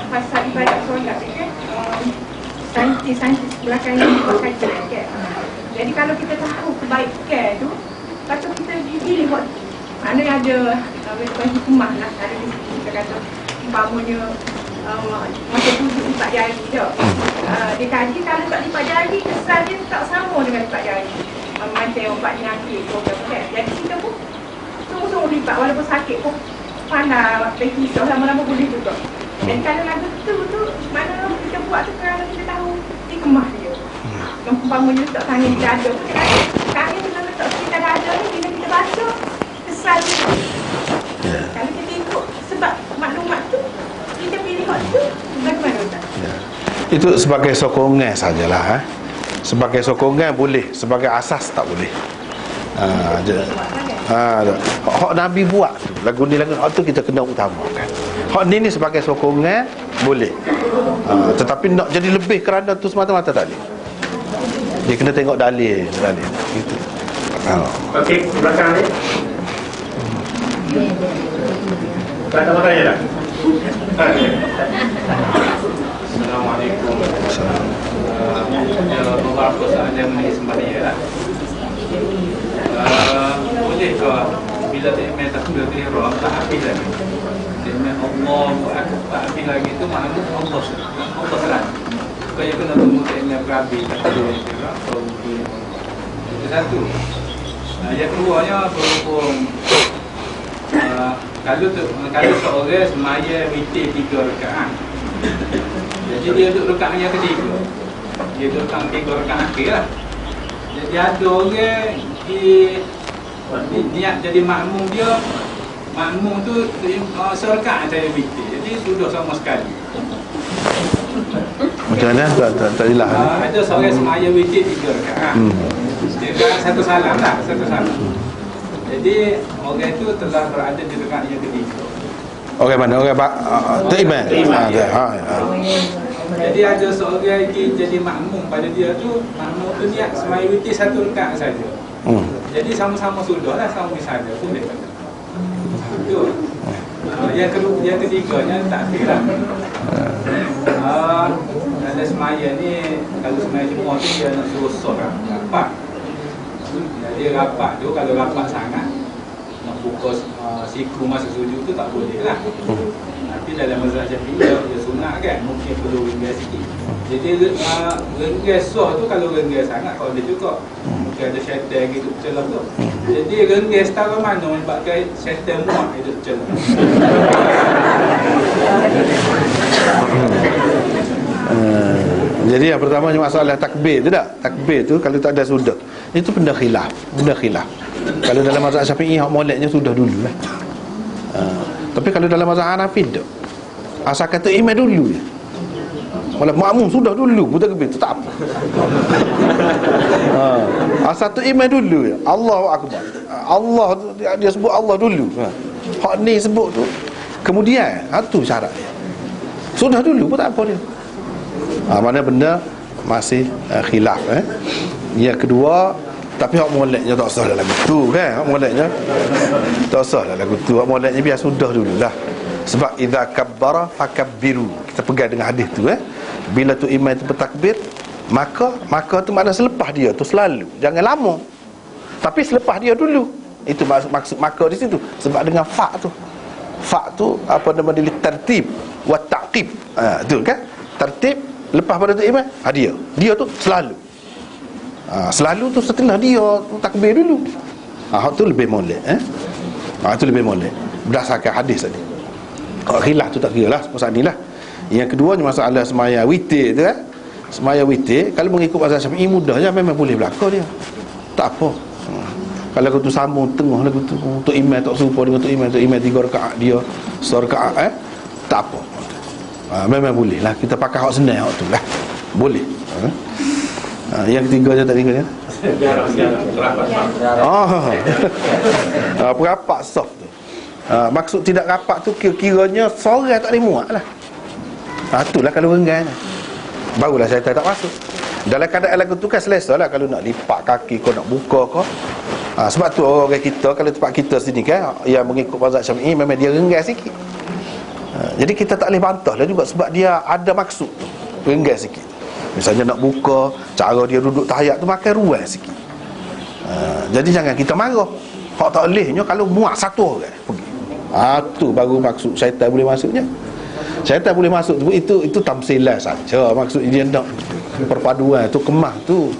pasal ibadat solat kan, saintis belakang yang buat kata kan. Jadi kalau kita tahu kebaikan tu, patut kita pilih buat. Maknanya ada hikmah lah, ada di sini kita kata umpamanya macam tujuh lipat jari je. Dia kaji kalau tak lipat jari, kesan dia tak sama dengan lipat jari. Macam yang ubat penyakit program kan. Jadi kita pun sungguh-sungguh lipat, walaupun sakit pun pandai kisah lama-lama boleh juga. Dan kalau lagu tu mana kita buat tu kerana kita tahu hikmah dia. Yang umpamanya letak tangan di dada pun tangan bila letak sekitar dada ni, bila kita baca kesan dia. Kalau kita ikut sebab maklumat tu, kita pilih hak tu, bagaimana Ustaz? Itu sebagai sokongan sajalah. Sebagai sokongan boleh, sebagai asas tak boleh. Hak Nabi buat tu, lagu ni hak tu kita kena utamakan. Hak ni sebagai sokongan boleh. Tetapi nak jadi lebih kerana tu semata-mata tak boleh. Dia kena tengok dalil gitu. Okey, belakang ni. Tak ada tanya dah. Assalamualaikum. Beberapa soalan yang mengenai sembahyang lah. Boleh ke bila takbir takbiratul ihram tak habis lagi? Takbir Allahu Akbar habis lagi tu maknanya Allah salat. Kaya kena tunggu takbir berhabis takbiratul ihram atau itu satu. Yang keduanya berhubung kalau seorang semaya witir 3 rakaat. Jadi dia duduk rakaat yang ketiga. Dia duduk rakaat 3 rakaat akhir lah. Jadi ada orang niat jadi makmum dia. Makmum tu serakaat saya witir. Jadi sudah sama sekali. Macam mana? Tak jelas. Ada seorang semaya witir 3 rakaat. Dia kan satu salam lah, satu salam. Jadi orang itu telah berada di rakaat yang ketiga. Orang mana? Orang Teriman. Jadi ada seorang lagi jadi makmum pada dia tu, makmum tu niat semaya witir 1 rakaat saja. Jadi sama-sama sudah lah, sama saja boleh kata. Itu. Yang ketiganya takbir lah. Ada semaya ni, kalau semaya Jumaat tu dia nak suruh solat rapat. Jadi rapat tu kalau rapat sangat nak buka siku masa sujud tu tak boleh lah. Tapi dalam mazhab Syafi'i dia sunat kan, mungkin perlu ringgas sikit. Jadi ringgas soh tu kalau ringgas sangat kalau dia juga mungkin ada syaitan gitu celah tu. Jadi ringgas setara mana menyebabkan syaitan muak hidup celah. Jadi yang pertama masalah takbir tu tak? Takbir tu kalau tak ada sudah, itu benda khilaf. Kalau dalam mazhab Syafi'i hak moleknya sudah dulu lah. Tapi kalau dalam mazhab Hanafi tak. Asal kata imam dulu je. Malah makmum sudah dulu takbir tu tak apa. Asal tu imam dulu je. Allahu Akbar. Allah dia sebut Allah dulu. Hak ni sebut tu kemudian, tu syarat dia. Sudah dulu pun tak apa dia. Mana benda masih khilaf. Yang kedua, tapi hak moleknya tak sah dalam lagu tu kan. Hak moleknya tak sah dalam lagu tu. Hak moleknya biar sudah dululah. Sebab idza kabbara fakabbiru. Kita pegang dengan hadis tu Bila tu imam tu bertakbir, maka tu makna selepas dia tu selalu. Jangan lama. Tapi selepas dia dulu. Itu maksud maka di situ. Sebab dengan fa tu. Fa tu apa nama dia, tertib wa taqib. Tu kan? Tertib lepas pada tu imam, dia tu selalu. Selalu tu setelah dia takbir dulu. Hak tu lebih molek tu lebih molek berdasarkan hadis tadi. Khilaf tu tak kira lah pasal ni lah. Yang keduanya masalah semaya witir tu semaya witir kalau mengikut mazhab Syafi'i mudah je, memang boleh belaka dia. Tak apa. Kalau kau tu sambung tengah lagu tu untuk imam tak serupa dengan untuk imam 3 rakaat dia 1 rakaat tak apa. Memang boleh lah. Kita pakai hak senang hak tu lah. Boleh. Yang ketiga je tak tinggal perapat soft tu. Maksud tidak rapat tu kira-kiranya seorang tak boleh muat lah. Itulah kalau renggan barulah saya tak masuk. Dalam keadaan lagu tu kan selesa lah. Kalau nak lipat kaki kau nak buka kau Sebab tu orang kita, kalau tempat kita sini kan, yang mengikut mazhab Syafi'i, memang dia renggas sikit. Jadi kita tak boleh bantah lah juga, sebab dia ada maksud tu, renggas sikit. Misalnya nak buka, cara dia duduk tahiyat tu makan ruang sikit. Jadi jangan kita marah. Hak tak bolehnya kalau muat satu orang pergi. Tu baru maksud syaitan boleh masuknya. Syaitan boleh masuk tu, itu tamsilah saja. Maksud dia nak perpaduan tu, kemah tu.